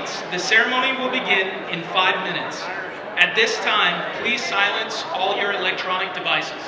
seats. The ceremony will begin in 5 minutes. At this time, please silence all your electronic devices.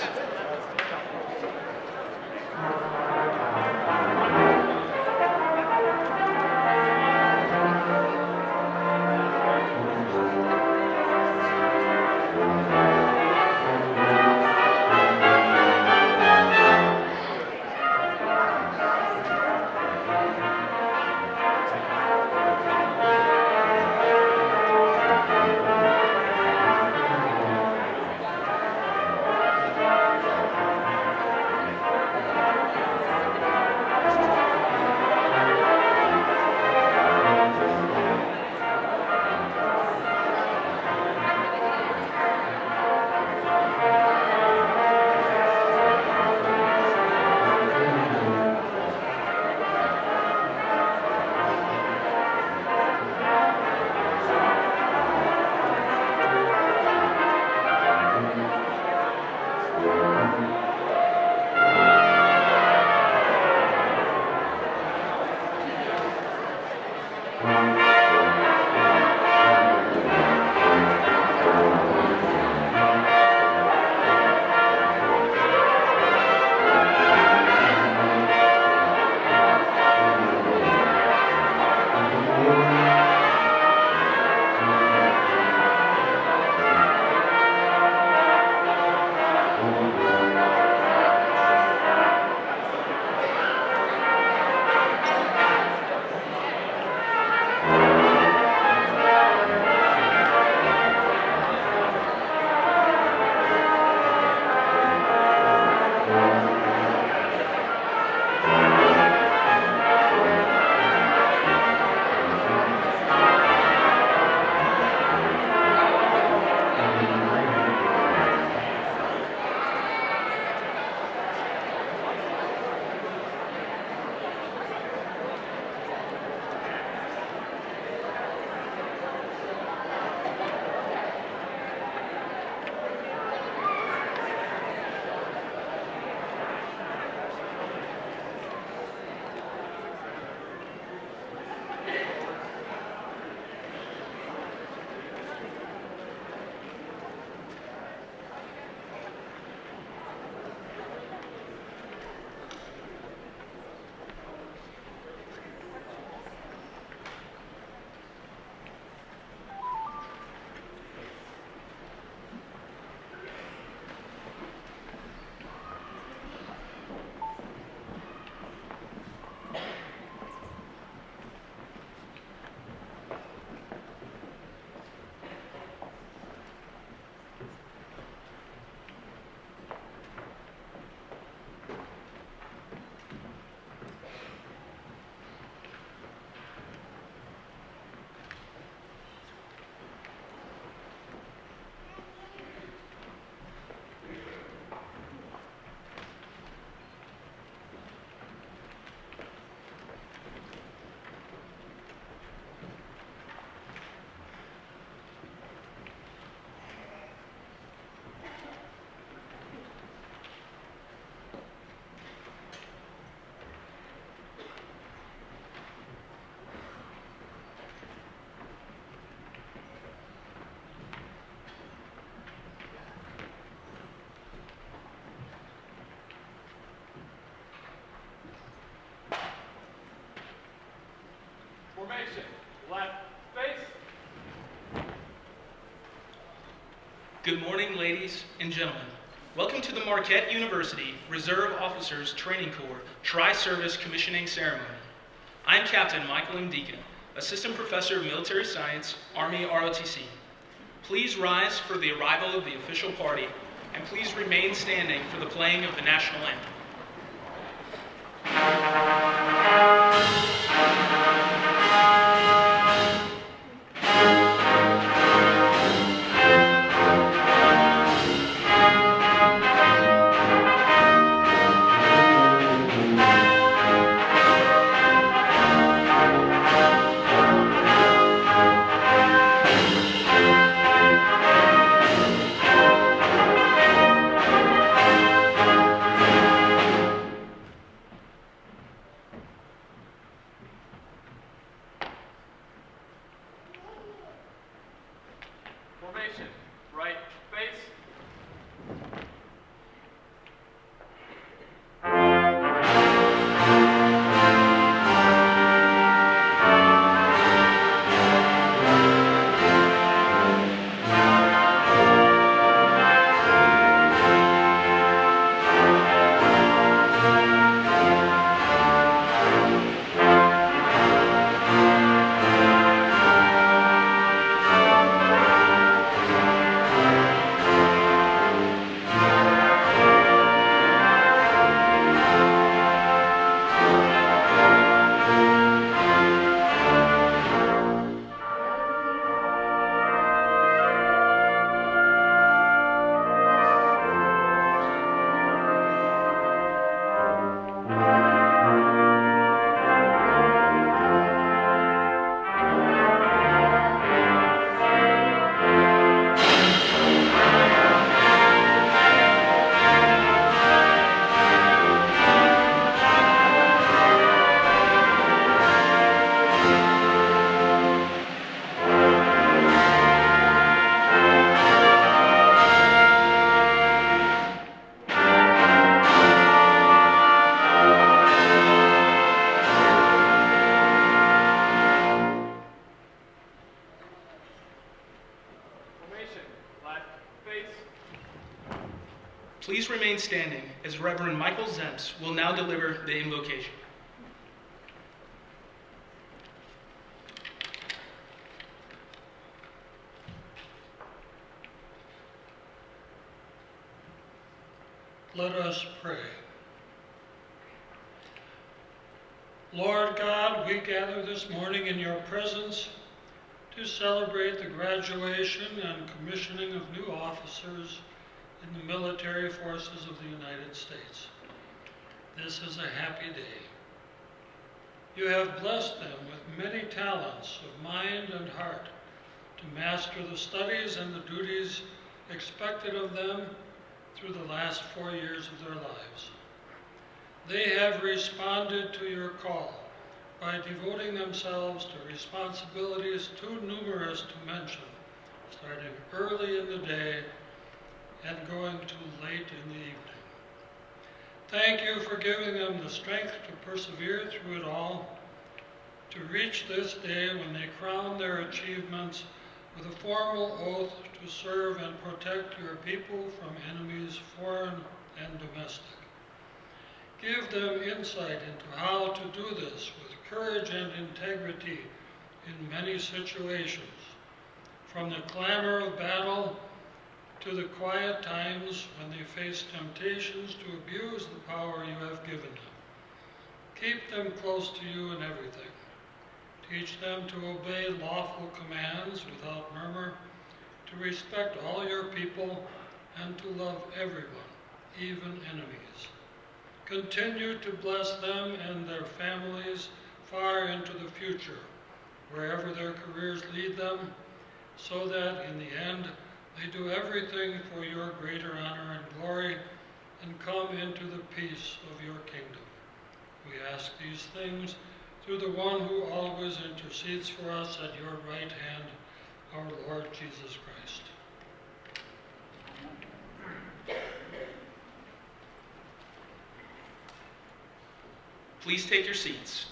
Formation, left face. Good morning, ladies and gentlemen. Welcome to the Marquette University Reserve Officers Training Corps Tri-Service Commissioning Ceremony. I'm Captain Michael M. Deacon, Assistant Professor of Military Science, Army ROTC. Please rise for the arrival of the official party, and please remain standing for the playing of the national anthem. face. Please remain standing as Reverend Michael Zemps will now deliver the invocation. Let us pray. Lord God, we gather this morning in your presence to celebrate the graduation and commissioning of new officers in the military forces of the United States. This is a happy day. You have blessed them with many talents of mind and heart to master the studies and the duties expected of them through the last 4 years of their lives. They have responded to your call by devoting themselves to responsibilities too numerous to mention, starting early in the day and going too late in the evening. Thank you for giving them the strength to persevere through it all, to reach this day when they crown their achievements with a formal oath to serve and protect your people from enemies, foreign and domestic. Give them insight into how to do this with courage and integrity in many situations, from the clamor of battle to the quiet times when they face temptations to abuse the power you have given them. Keep them close to you in everything. Teach them to obey lawful commands without murmur, to respect all your people, and to love everyone, even enemies. Continue to bless them and their families far into the future, wherever their careers lead them, so that in the end they do everything for your greater honor and glory and come into the peace of your kingdom. We ask these things through the one who always intercedes for us at your right hand, our Lord Jesus Christ. Please take your seats.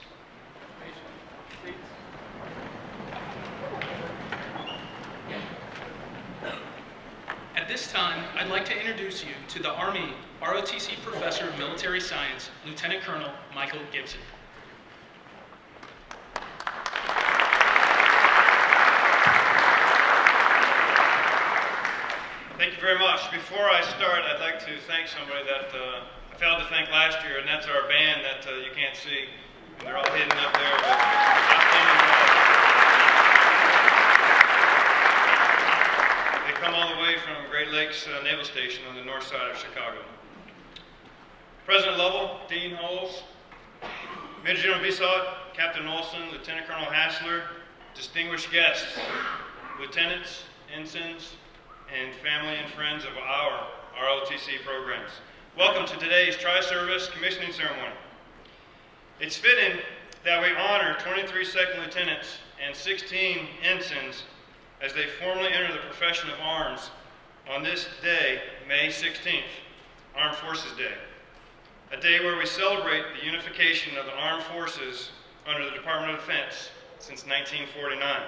At this time, I'd like to introduce you to the Army ROTC Professor of Military Science, Lieutenant Colonel Michael Gibson. Thank you very much. Before I start, I'd like to thank somebody that I failed to thank last year, and that's our band that you can't see. And they're all hidden up there. But they come all the way from Great Lakes Naval Station on the north side of Chicago. President Lovell, Dean Holes, Major General Bissaut, Captain Olson, Lieutenant Colonel Hassler, distinguished guests, lieutenants, ensigns, and family and friends of our ROTC programs. Welcome to today's Tri-Service Commissioning Ceremony. It's fitting that we honor 23 second lieutenants and 16 ensigns as they formally enter the profession of arms on this day, May 16th, Armed Forces Day. A day where we celebrate the unification of the armed forces under the Department of Defense since 1949.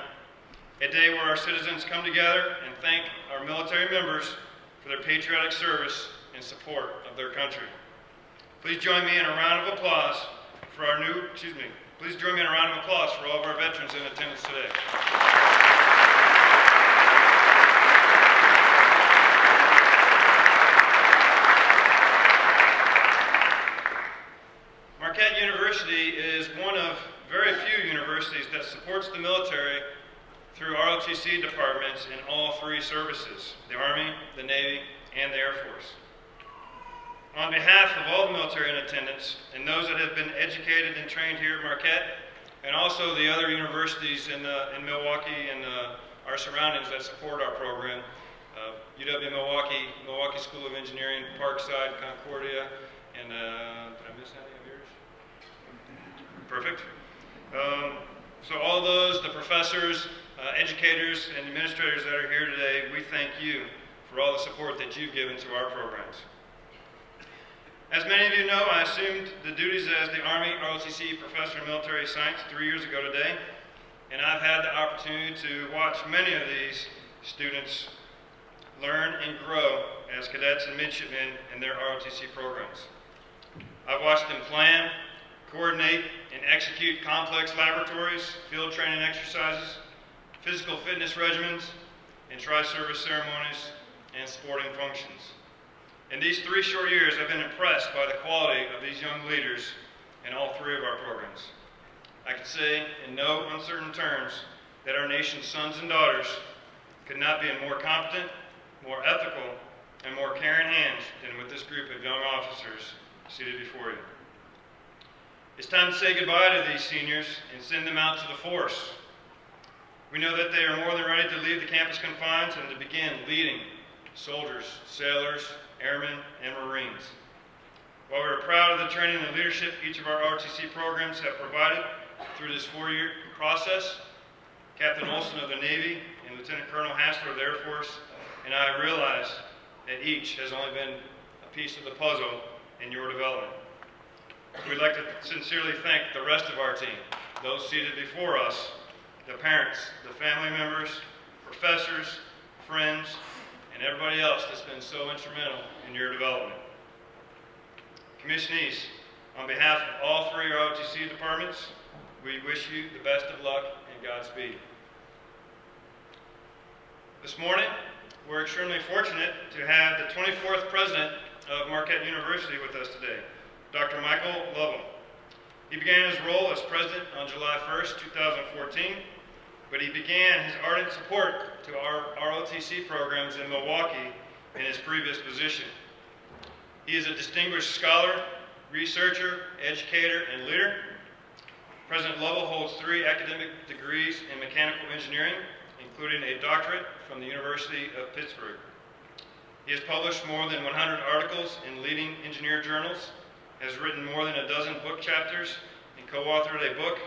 A day where our citizens come together and thank our military members for their patriotic service in support of their country. Please join me in a round of applause for our please join me in a round of applause for all of our veterans in attendance today. Marquette University is one of very few universities that supports the military through ROTC departments in all three services, the Army, the Navy, and the Air Force. On behalf of all the military in attendance and those that have been educated and trained here at Marquette, and also the other universities in Milwaukee and our surroundings that support our program, UW-Milwaukee, Milwaukee School of Engineering, Parkside, Concordia, and did I miss any of yours? Perfect. So all those, the professors, educators, and administrators that are here today, we thank you for all the support that you've given to our programs. As many of you know, I assumed the duties as the Army ROTC Professor of Military Science 3 years ago today, and I've had the opportunity to watch many of these students learn, and grow as cadets and midshipmen in their ROTC programs. I've watched them plan, coordinate, and execute complex laboratories, field training exercises, physical fitness regimens, and tri-service ceremonies and sporting functions. In these 3 short years, I've been impressed by the quality of these young leaders in all 3 of our programs. I can say in no uncertain terms that our nation's sons and daughters could not be in more competent, more ethical, and more caring hands than with this group of young officers seated before you. It's time to say goodbye to these seniors and send them out to the force. We know that they are more than ready to leave the campus confines and to begin leading soldiers, sailors, airmen, and Marines. While we are proud of the training and leadership each of our ROTC programs have provided through this 4-year process, Captain Olson of the Navy and Lieutenant Colonel Hassler of the Air Force and I realize that each has only been a piece of the puzzle in your development. We'd like to sincerely thank the rest of our team, those seated before us, the parents, the family members, professors, friends, and everybody else that's been so instrumental in your development. Commissionees, on behalf of all 3 ROTC departments, we wish you the best of luck and Godspeed. This morning, we're extremely fortunate to have the 24th president of Marquette University with us today, Dr. Michael Lovell. He began his role as president on July 1st, 2014, but he began his ardent support to our ROTC programs in Milwaukee in his previous position. He is a distinguished scholar, researcher, educator, and leader. President Lovell holds 3 academic degrees in mechanical engineering, including a doctorate from the University of Pittsburgh. He has published more than 100 articles in leading engineer journals, has written more than a dozen book chapters, and co-authored a book,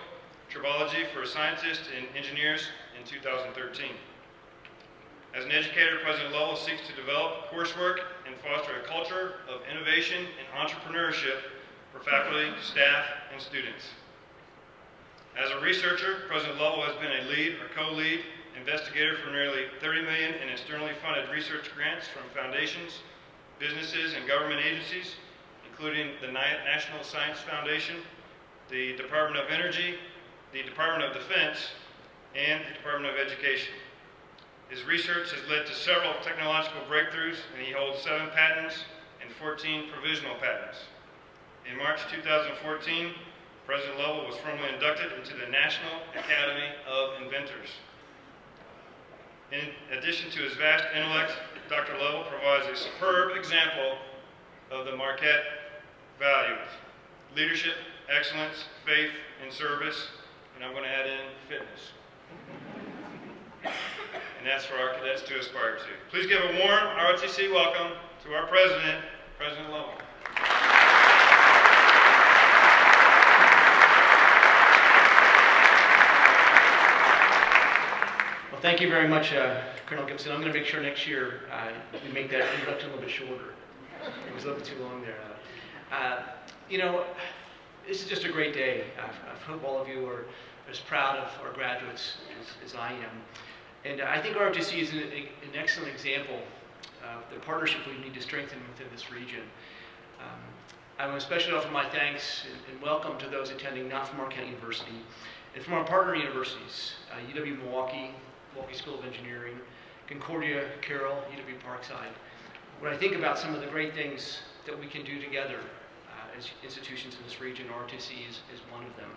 Tribology for Scientists and Engineers, in 2013. As an educator, President Lovell seeks to develop coursework and foster a culture of innovation and entrepreneurship for faculty, staff, and students. As a researcher, President Lovell has been a lead or co-lead investigator for nearly $30 million in externally funded research grants from foundations, businesses, and government agencies, including the National Science Foundation, the Department of Energy, the Department of Defense, and the Department of Education. His research has led to several technological breakthroughs, and he holds 7 patents and 14 provisional patents. In March 2014, President Lovell was formally inducted into the National Academy of Inventors. In addition to his vast intellect, Dr. Lovell provides a superb example of the Marquette values: leadership, excellence, faith, and service, and I'm going to add in fitness. And that's for our cadets to aspire to. Please give a warm ROTC welcome to our president, President Lovell. Well, thank you very much, Colonel Gibson. I'm going to make sure next year we make that introduction a little bit shorter. It was a little bit too long there. You know, this is just a great day. I hope all of you are as proud of our graduates as I am. And I think ROTC is an excellent example of the partnership we need to strengthen within this region. I want to especially offer my thanks and welcome to those attending not from Marquette University and from our partner universities, UW-Milwaukee, Milwaukee School of Engineering, Concordia, Carroll, UW-Parkside. When I think about some of the great things that we can do together as institutions in this region, ROTC is one of them.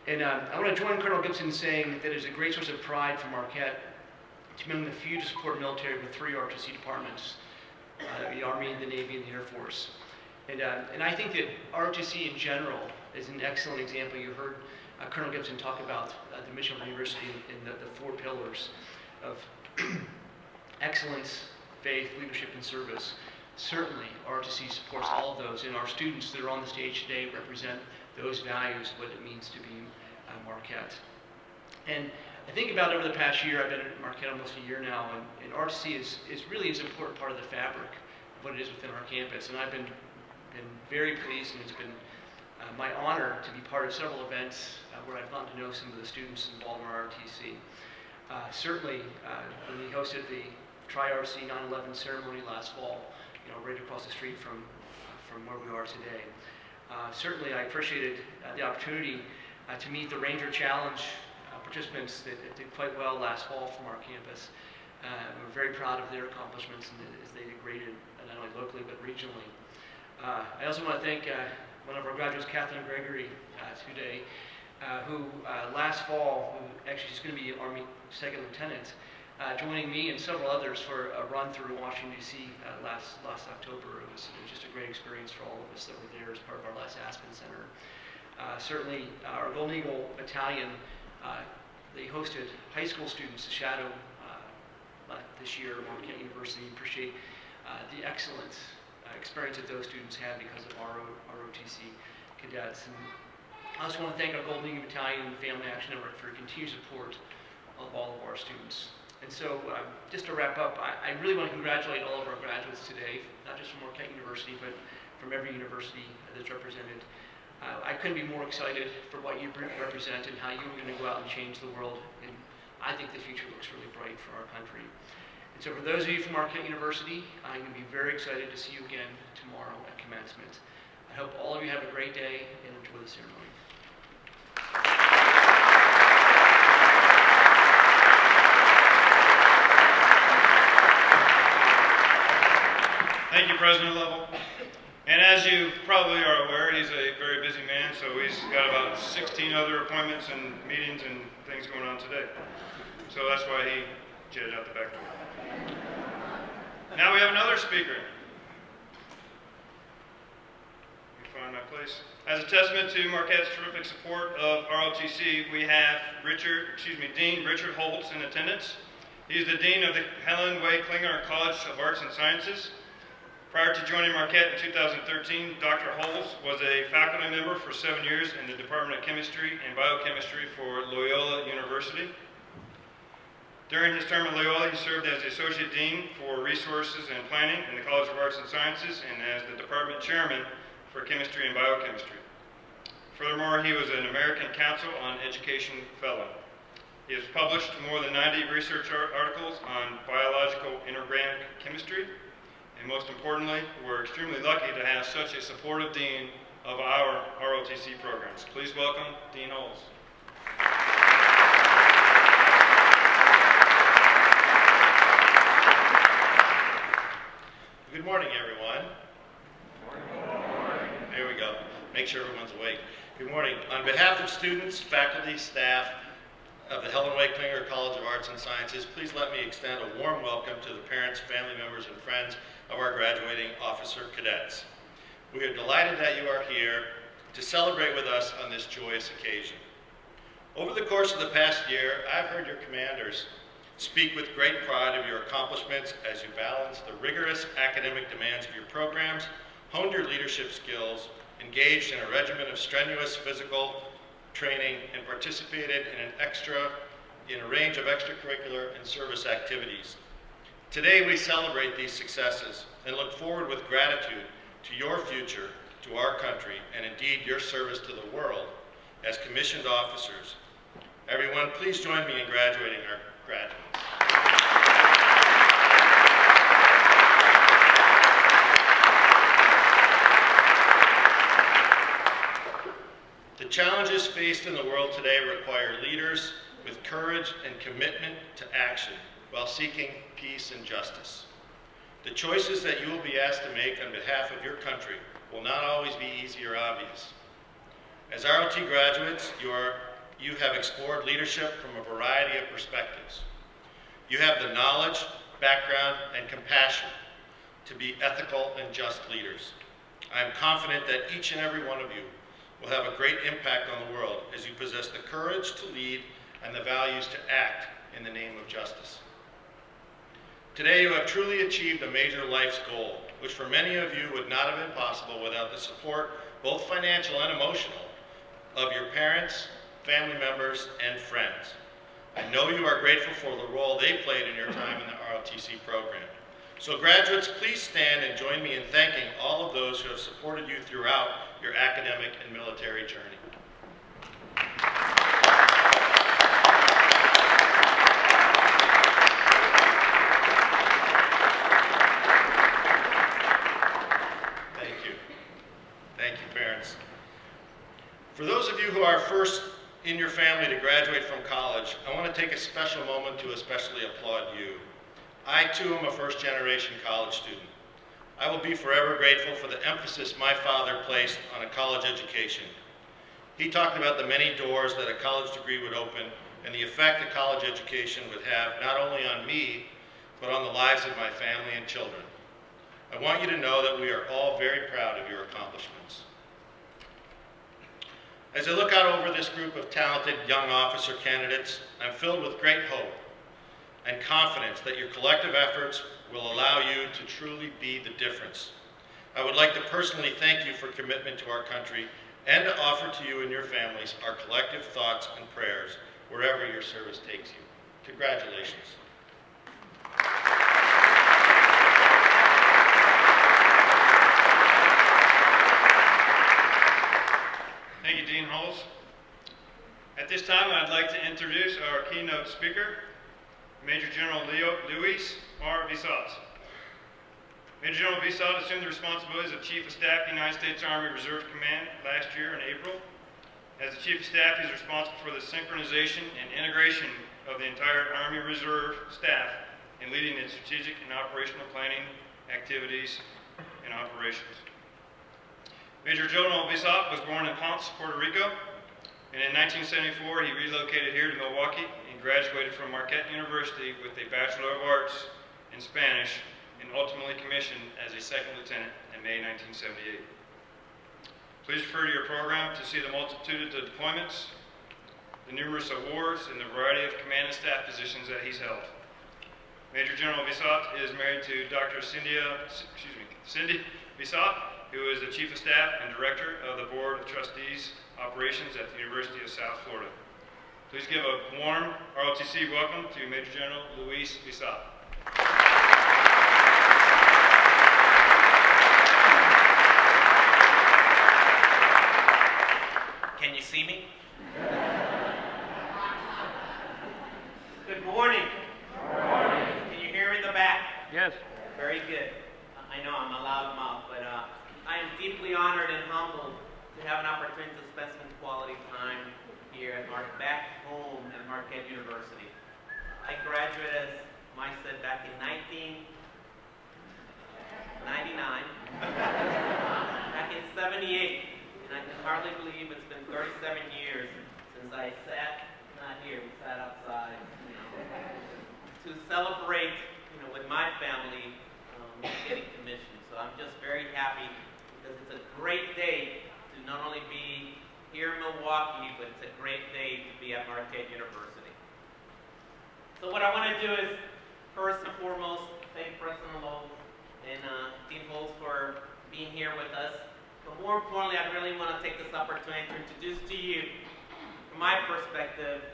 And I want to join Colonel Gibson in saying that it is a great source of pride for Marquette to be among the few to support military with 3 ROTC departments, the Army, the Navy, and the Air Force. And I think that ROTC in general is an excellent example. You heard Colonel Gibson talk about the mission of the university and the 4 pillars of excellence, faith, leadership, and service. Certainly, ROTC supports all of those, and our students that are on the stage today represent those values, what it means to be Marquette. And I think about over the past year, I've been at Marquette almost a year now, and ROTC is really an important part of the fabric of what it is within our campus. And I've been very pleased, and it's been my honor to be part of several events where I've gotten to know some of the students involved in our ROTC. Certainly, when we hosted the Tri-RC 9/11 ceremony last fall, right across the street from where we are today. Certainly, I appreciated the opportunity to meet the Ranger Challenge participants that did quite well last fall from our campus. We're very proud of their accomplishments and as they did great not only locally but regionally. I also want to thank one of our graduates, Kathleen Gregory, today, who last fall, actually she's going to be Army Second Lieutenant, joining me and several others for a run through Washington, D.C. last October. It was just a great experience for all of us that were there as part of our last Aspen Center. Certainly, our Golden Eagle Battalion, they hosted high school students to shadow this year at Marquette University. Appreciate the excellent experience that those students had because of our ROTC cadets. And I also want to thank our Golden Eagle Battalion and Family Action Network for continued support of all of our students. And so, just to wrap up, I really want to congratulate all of our graduates today, not just from Marquette University, but from every university that's represented. I couldn't be more excited for what you represent and how you're going to go out and change the world. And I think the future looks really bright for our country. And so for those of you from Marquette University, I'm going to be very excited to see you again tomorrow at commencement. I hope all of you have a great day and enjoy the ceremony. Thank you, President Lovell. And as you probably are aware, he's a very busy man, so he's got about 16 other appointments and meetings and things going on today. So that's why he jetted out the back door. Now we have another speaker. Let me find my place. As a testament to Marquette's terrific support of ROTC, we have Dean Richard Holtz in attendance. He's the Dean of the Helen Way Klinger College of Arts and Sciences. Prior to joining Marquette in 2013, Dr. Holtz was a faculty member for 7 years in the Department of Chemistry and Biochemistry for Loyola University. During his term at Loyola, he served as the Associate Dean for Resources and Planning in the College of Arts and Sciences and as the Department Chairman for Chemistry and Biochemistry. Furthermore, he was an American Council on Education Fellow. He has published more than 90 research articles on biological inorganic chemistry. And most importantly, we're extremely lucky to have such a supportive dean of our ROTC programs. Please welcome Dean Holtz. Good morning, everyone. Good morning. There we go. Make sure everyone's awake. Good morning. On behalf of students, faculty, staff of the Helen Way Klinger College of Arts and Sciences, please let me extend a warm welcome to the parents, family members, and friends of our graduating officer cadets. We are delighted that you are here to celebrate with us on this joyous occasion. Over the course of the past year, I've heard your commanders speak with great pride of your accomplishments as you balance the rigorous academic demands of your programs, honed your leadership skills, engaged in a regimen of strenuous physical training, and participated in a range of extracurricular and service activities. Today we celebrate these successes and look forward with gratitude to your future, to our country, and indeed your service to the world as commissioned officers. Everyone, please join me in graduating our graduates. The challenges faced in the world today require leaders with courage and commitment to action while seeking peace and justice. The choices that you will be asked to make on behalf of your country will not always be easy or obvious. As ROT graduates, you have explored leadership from a variety of perspectives. You have the knowledge, background, and compassion to be ethical and just leaders. I am confident that each and every one of you will have a great impact on the world as you possess the courage to lead and the values to act in the name of justice. Today you have truly achieved a major life's goal, which for many of you would not have been possible without the support, both financial and emotional, of your parents, family members, and friends. I know you are grateful for the role they played in your time in the ROTC program. So graduates, please stand and join me in thanking all of those who have supported you throughout your academic and military journey. you who are first in your family to graduate from college, I want to take a special moment to especially applaud you. I too am a first-generation college student. I will be forever grateful for the emphasis my father placed on a college education. He talked about the many doors that a college degree would open and the effect a college education would have not only on me, but on the lives of my family and children. I want you to know that we are all very proud of your accomplishments. As I look out over this group of talented young officer candidates, I'm filled with great hope and confidence that your collective efforts will allow you to truly be the difference. I would like to personally thank you for commitment to our country and to offer to you and your families our collective thoughts and prayers wherever your service takes you. Congratulations. Thank you, Dean Holmes. At this time, I'd like to introduce our keynote speaker, Major General Luis R. Visot. Major General Visot assumed the responsibilities of Chief of Staff, United States Army Reserve Command last year in April. As the Chief of Staff, he's responsible for the synchronization and integration of the entire Army Reserve staff in leading its strategic and operational planning activities and operations. Major General Visot was born in Ponce, Puerto Rico, and in 1974 he relocated here to Milwaukee and graduated from Marquette University with a Bachelor of Arts in Spanish and ultimately commissioned as a second lieutenant in May 1978. Please refer to your program to see the multitude of deployments, the numerous awards, and the variety of command and staff positions that he's held. Major General Visot is married to Dr. Cindy Visot, who is the Chief of Staff and Director of the Board of Trustees Operations at the University of South Florida. Please give a warm ROTC welcome to Major General Luis Visot. Can you see me? Good morning. Good morning. Can you hear me in the back? Yes. Very good. I know I'm a loud mouth, but I am deeply honored and humbled to have an opportunity to spend some quality time here at back home at Marquette University. I graduated, as Mike said, back in 1999, back in 78, and I can hardly believe it's been 37 years since I sat, not here, we sat outside, to celebrate, with my family getting commissioned. So I'm just very happy because it's a great day to not only be here in Milwaukee, but it's a great day to be at Marquette University. So what I want to do is, first and foremost, thank President Lowe and Dean Holtz for being here with us. But more importantly, I really want to take this opportunity to introduce to you, from my perspective,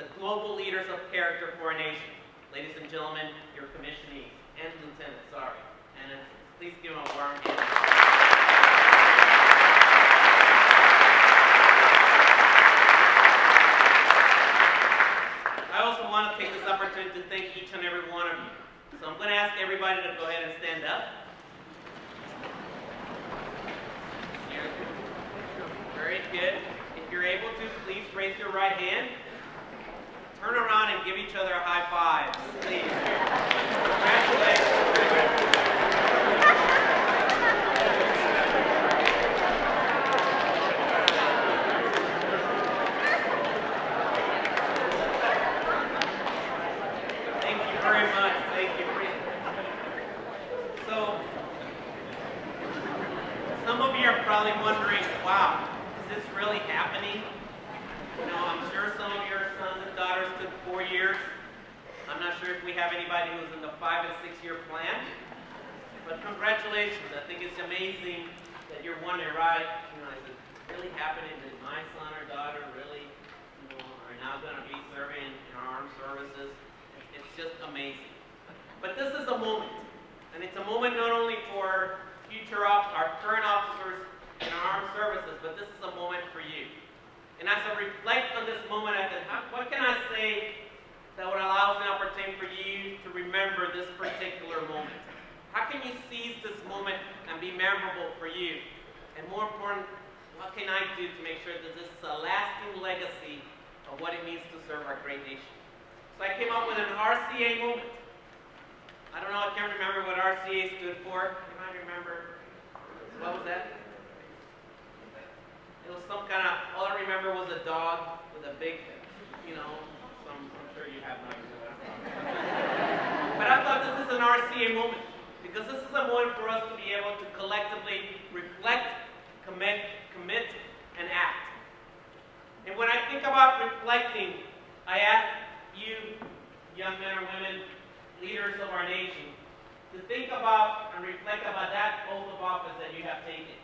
the global leaders of character for our nation. Ladies and gentlemen, your commissionees and lieutenants, sorry. And please give them a warm hand. I also want to take this opportunity to thank each and every one of you. So I'm going to ask everybody to go ahead and stand up. Very good. If you're able to, please raise your right hand. Turn around and give each other a high five, please. Congratulations. Thank you very much. Thank you. So, some of you are probably wondering, wow, is this really happening? I'm sure some of your sons and daughters took 4 years. I'm not sure if we have anybody who's in the 5- and 6-year plan. But congratulations. I think it's amazing that you're wondering, right, is it really happening that my son or daughter really, are now going to be serving in our armed services? It's just amazing. But this is a moment. And it's a moment not only for our current officers in our armed services, but this is a moment for you. And as I reflect on this moment, I said, what can I say that would allow us an opportunity for you to remember this particular moment? How can you seize this moment and be memorable for you? And more important, what can I do to make sure that this is a lasting legacy of what it means to serve our great nation? So I came up with an RCA moment. I don't know, I can't remember what RCA stood for. You might remember. What was that? It was some kind of, all I remember was a dog with a big, I'm sure you have no idea. But I thought this is an RCA moment, because this is a moment for us to be able to collectively reflect, commit, and act. And when I think about reflecting, I ask you, young men or women, leaders of our nation, to think about and reflect about that oath of office that you have taken.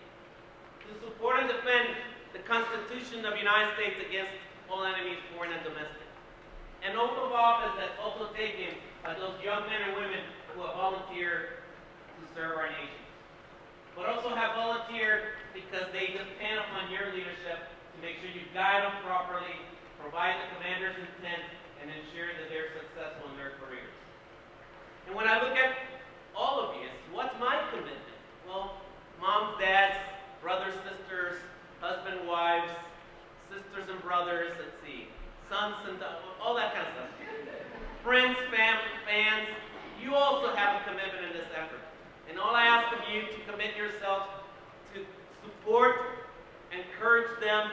To support and defend the Constitution of the United States against all enemies, foreign and domestic. An oath of office that's also taken by those young men and women who have volunteered to serve our nation. But also have volunteered because they depend upon your leadership to make sure you guide them properly, provide the commander's intent, and ensure that they're successful in their careers. And when I look at all of you, what's my commitment? Well, moms, dads, brothers, sisters, husband, wives, sisters and brothers, let's see, sons and all that kind of stuff. Friends, family, fans, you also have a commitment in this effort. And all I ask of you to commit yourself to support, encourage them,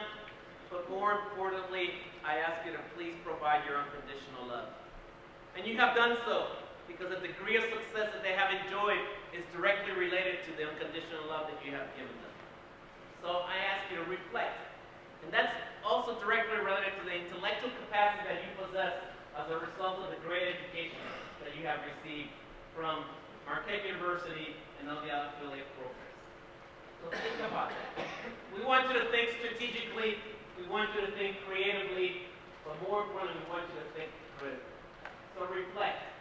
but more importantly, I ask you to please provide your unconditional love. And you have done so because the degree of success that they have enjoyed is directly related to the unconditional love that you have given them. So I ask you to reflect. And that's also directly related to the intellectual capacity that you possess as a result of the great education that you have received from Marquette University and all the other affiliate programs. So think about that. We want you to think strategically, we want you to think creatively, but more importantly, we want you to think critically. So reflect.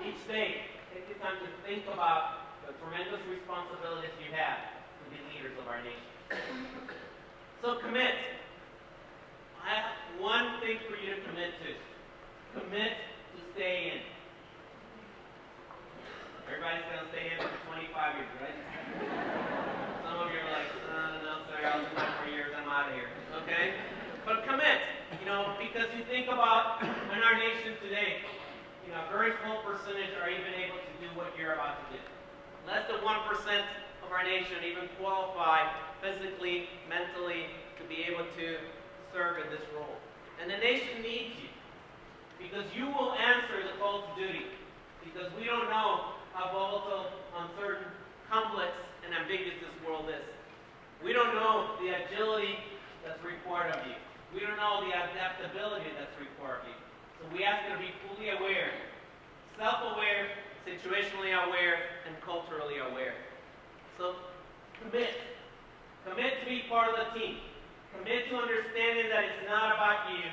Each day, take the time to think about the tremendous responsibilities you have to be leaders of our nation. So commit. I have one thing for you to commit to. Commit to stay in. Everybody's going to stay in for 25 years, right? Some of you are like, no, sorry, I'll do my 4 years, I'm out of here. Okay? But commit, because you think about in our nation today, a very small percentage are even able to do what you're about to do. Less than 1% of our nation even qualify physically, mentally, to be able to serve in this role. And the nation needs you, because you will answer the call to duty, because we don't know how volatile, uncertain, complex, and ambiguous this world is. We don't know the agility that's required of you. We don't know the adaptability that's required of you. So we ask you to be fully aware, self-aware, situationally aware, and culturally aware. So commit. Commit to be part of the team. Commit to understanding that it's not about you,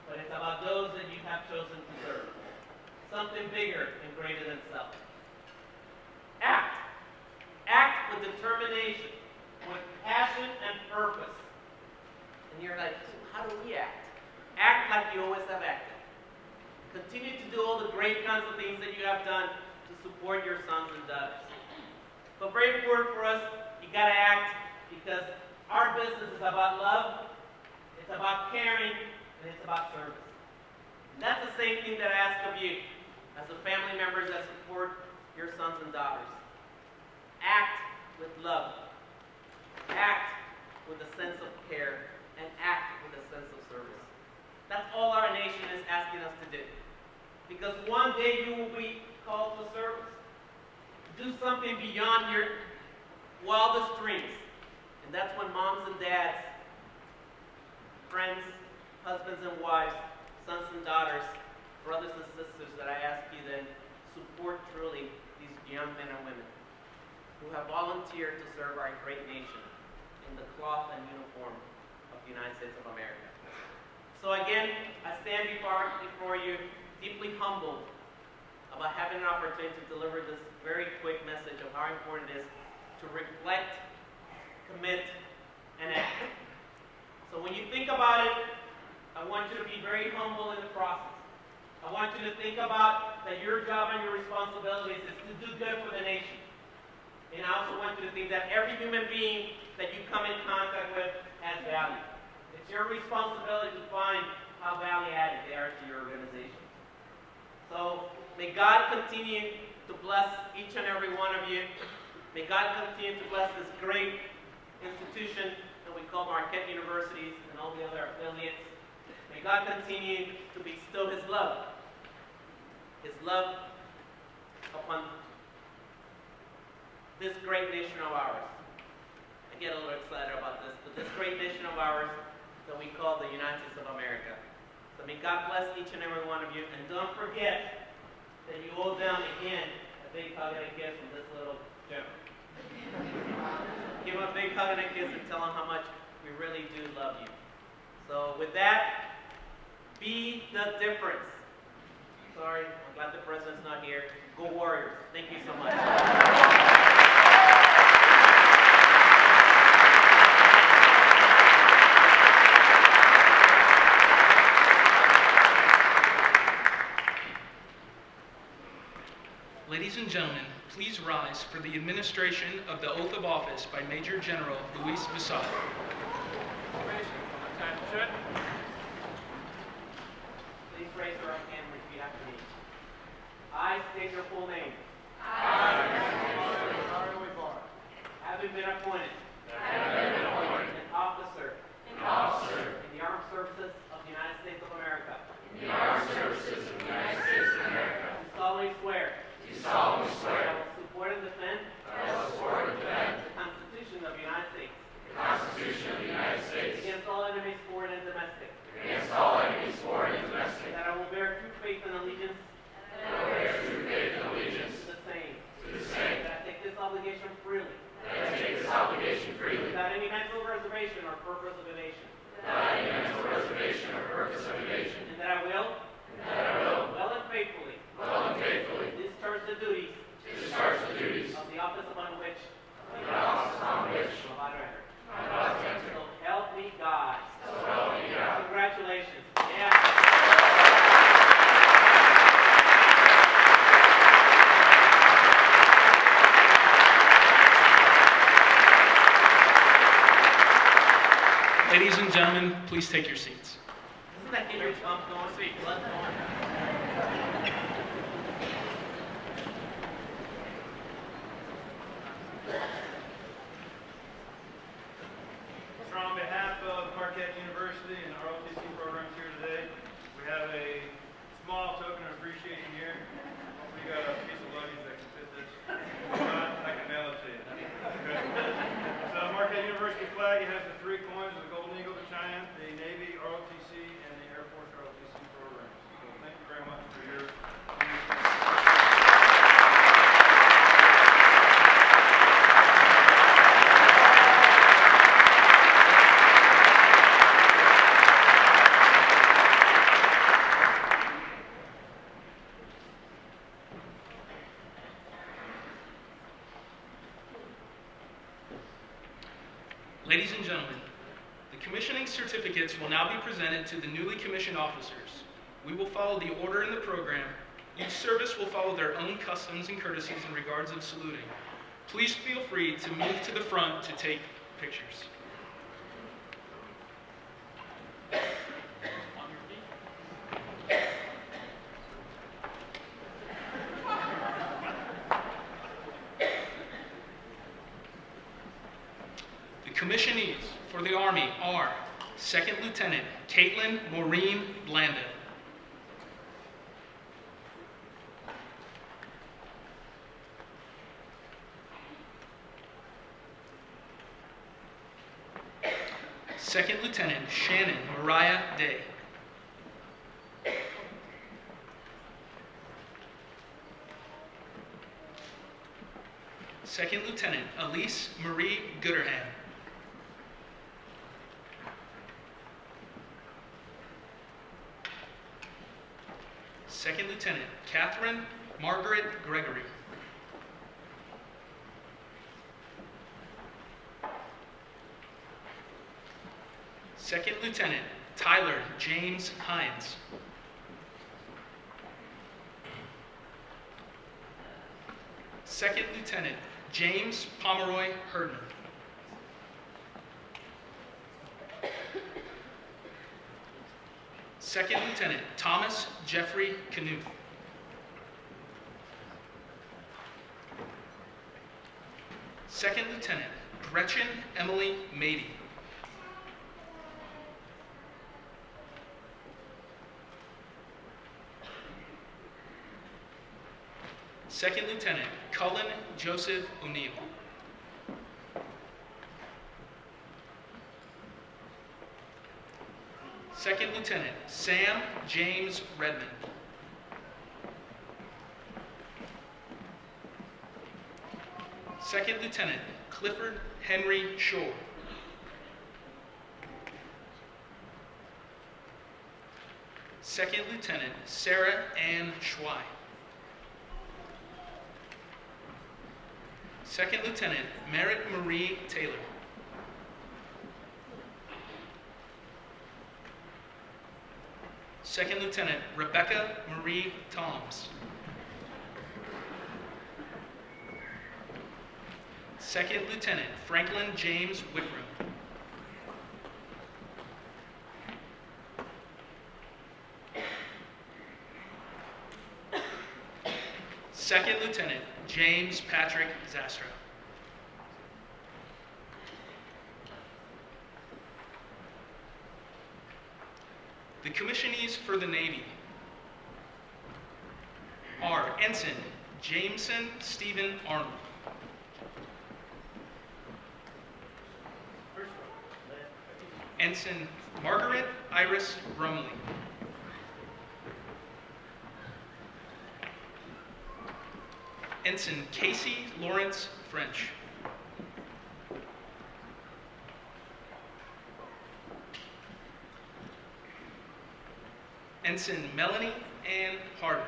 but it's about those that you have chosen to serve. Something bigger and greater than self. Act. Act with determination, with passion and purpose. And you're like, how do we act? Act like you always have acted. Continue to do all the great kinds of things that you have done to support your sons and daughters. But very important for us, you got to act, because our business is about love, it's about caring, and it's about service. And that's the same thing that I ask of you as the family members that support your sons and daughters. Act with love. Act with a sense of care, and act with a sense of service. That's all our nation is asking us to do. Because one day you will be called to service. Do something beyond your wildest dreams. And that's when moms and dads, friends, husbands and wives, sons and daughters, brothers and sisters, that I ask you then, support truly these young men and women who have volunteered to serve our great nation in the cloth and uniform of the United States of America. So again, I stand before you deeply humbled about having an opportunity to deliver this very quick message of how important it is to reflect, commit, and act. So when you think about it, I want you to be very humble in the process. I want you to think about that your job and your responsibilities is to do good for the nation. And I also want you to think that every human being that you come in contact with has value. It's your responsibility to find how value-added they are to your organization. So may God continue to bless each and every one of you. May God continue to bless this great institution that we call Marquette Universities and all the other affiliates. May God continue to bestow His love upon this great nation of ours. I get a little excited about this, but this great nation of ours that we call the United States of America. So may God bless each and every one of you, and don't forget that you owe them again a big hug and a kiss from this little gentleman. Give him a big hug and a kiss and tell him how much we really do love you. So with that, be the difference. Sorry, I'm glad the president's not here. Go Warriors. Thank you so much. Ladies and gentlemen, please rise for the administration of the oath of office by Major General Luis Visada. Please raise your right hand and repeat after me. I state your full name. Having been appointed an officer in the armed services of the United States of America. Do solemnly swear. That I will support and defend. The Constitution of the United States. Against all enemies, foreign and domestic. That I will bear true faith and allegiance. To the same. That I take this obligation freely. Without any mental reservation or purpose of evasion. And that I will. Well and faithfully. Discharge the duties. Of the office upon which. I'm about to enter. So help me God. Congratulations. Yeah. Ladies and gentlemen, please take your seats. Isn't that getting your bump going? Blood going? So on behalf of Marquette University and our OTC programs here today, we have a small token of appreciation here. Hopefully you got a piece of luggage that can fit this. If not, I can mail it to you. Okay. So Marquette University flag, it has the 3 coins of the Golden Eagle, the Triumph, the Navy, ROTC, and the Air Force ROTC programs. So thank you very much for your Ladies and gentlemen, the commissioning certificates will now be presented to the newly commissioned officers. We will follow the order in the program. Each service will follow their own customs and courtesies in regards of saluting. Please feel free to move to the front to take pictures. Commissionees for the Army are Second Lieutenant Caitlin Maureen Blanda. Second Lieutenant Shannon Mariah Day. Second Lieutenant Elise Marie Gooderham. Second Lieutenant Catherine Margaret Gregory. Second Lieutenant Tyler James Hines. Second Lieutenant James Pomeroy Herdman. Second Lieutenant Thomas Jeffrey Knuth. Second Lieutenant Gretchen Emily Mady. Second Lieutenant Cullen Joseph O'Neill. Second Lieutenant Sam James Redmond. Second Lieutenant Clifford Henry Shore. Second Lieutenant Sarah Ann Schwei. Second Lieutenant Merritt Marie Taylor. Second Lieutenant Rebecca Marie Toms. Second Lieutenant Franklin James Whitram. Second Lieutenant James Patrick Zastrow. The commissionees for the Navy are Ensign Jameson Stephen Arnold. Ensign Margaret Iris Brumley. Ensign Casey Lawrence French. Ensign Melanie Ann Harden.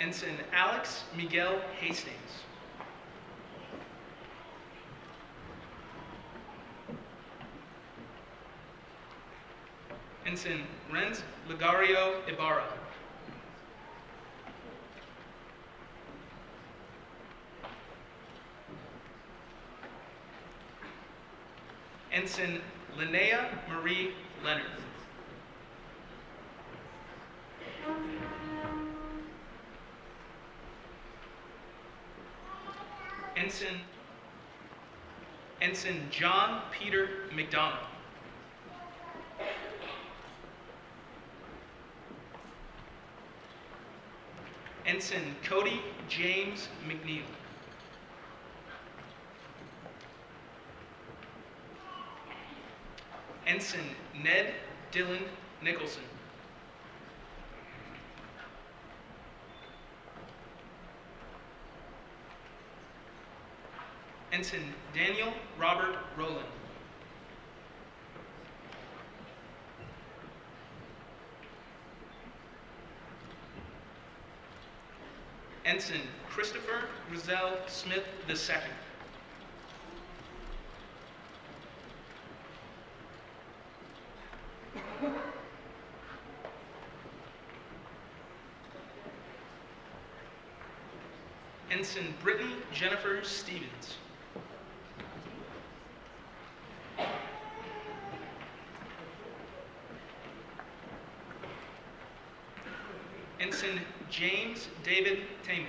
Ensign Alex Miguel Hastings. Ensign Renz Ibarra. Ensign Linnea Marie Leonard. Ensign John Peter McDonald. Ensign Cody James McNeil. Ensign Ned Dylan Nicholson. Ensign Daniel Robert Rowland. Ensign Christopher Rizal Smith II. Ensign Brittany Jennifer Stevens. Ensign James David Taman.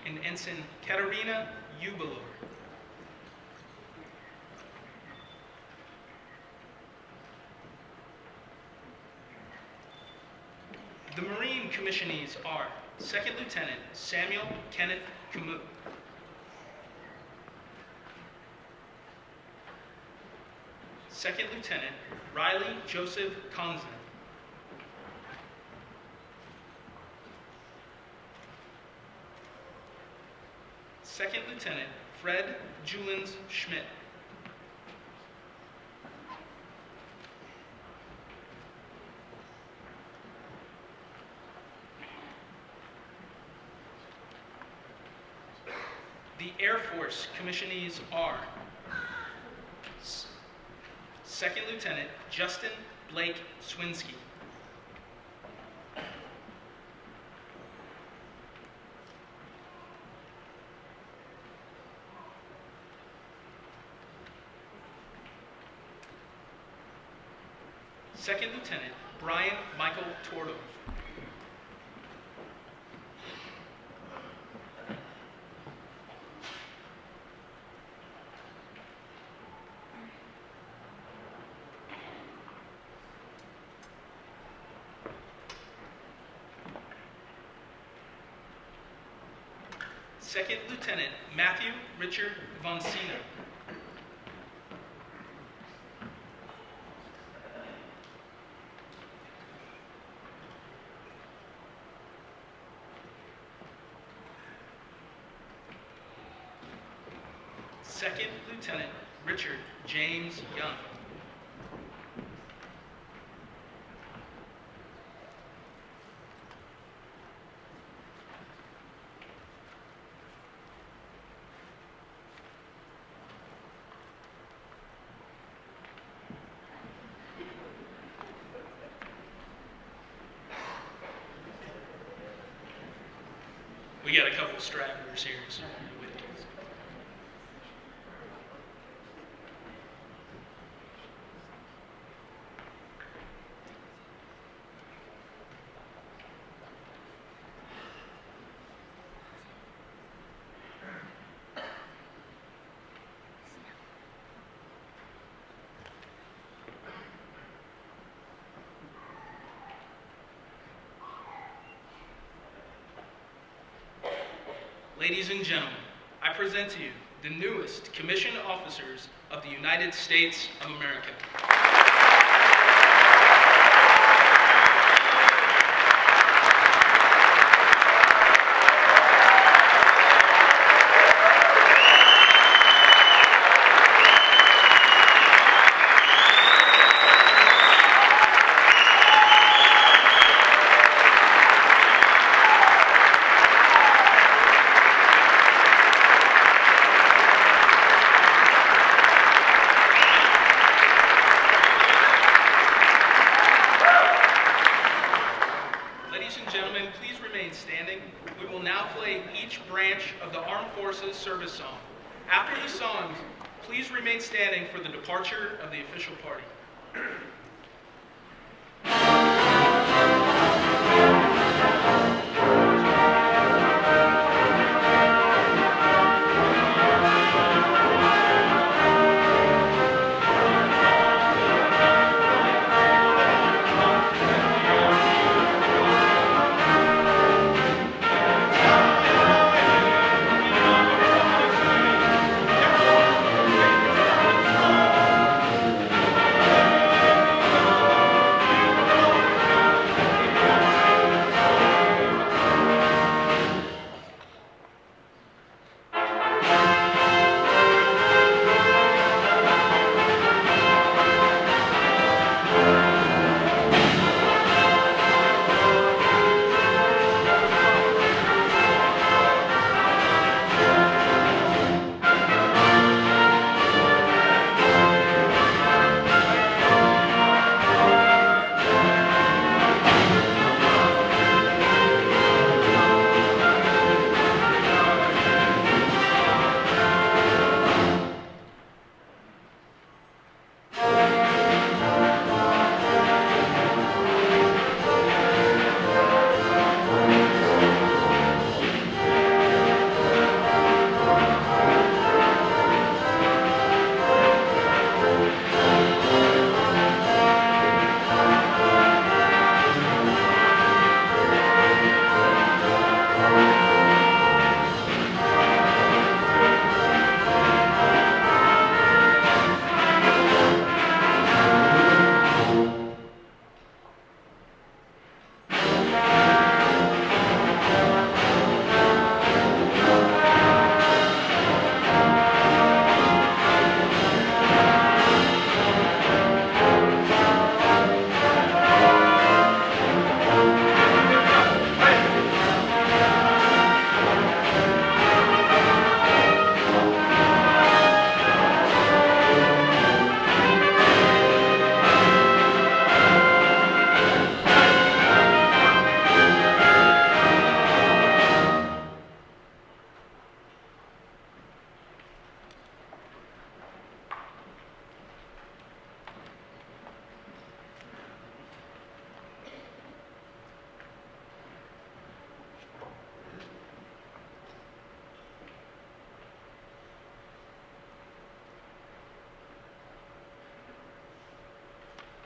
And Ensign Katerina Ubalor. The Marine commissionees are Second Lieutenant Samuel Kenneth Camus. Second Lieutenant Riley Joseph Conzen. Second Lieutenant Fred Julens Schmidt. The Air Force commissionees are Second Lieutenant Justin Blake Swinsky. Second Lieutenant Brian Michael Tordo. Second Lieutenant Matthew Richard Von Sina. Second Lieutenant Richard James Young. We got a couple stragglers here. So ladies and gentlemen, I present to you the newest commissioned officers of the United States of America. We will now play each branch of the Armed Forces service song. After the songs, please remain standing for the departure of the official party.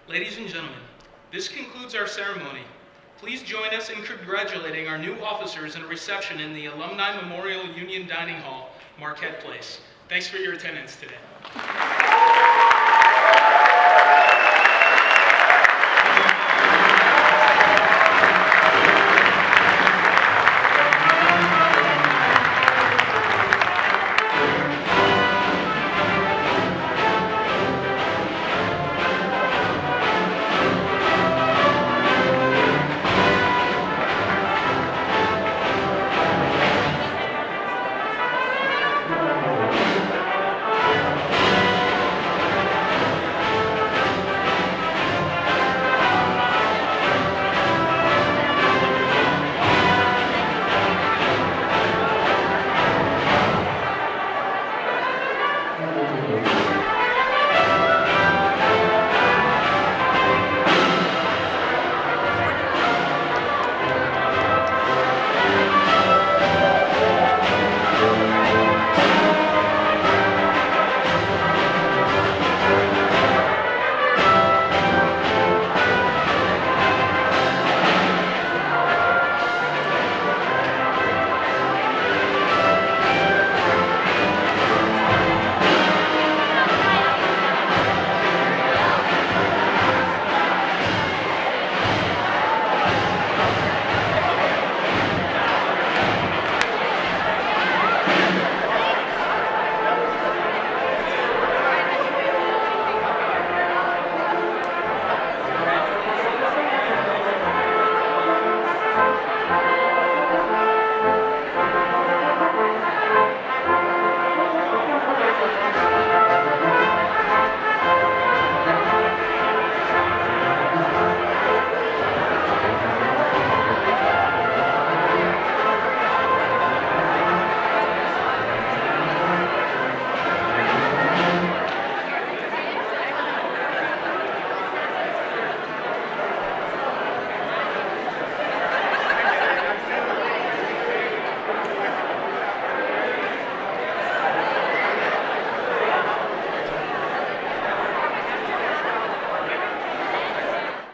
Ladies and gentlemen, this concludes our ceremony. Please join us in congratulating our new officers in a reception in the Alumni Memorial Union Dining Hall, Marquette Place. Thanks for your attendance today.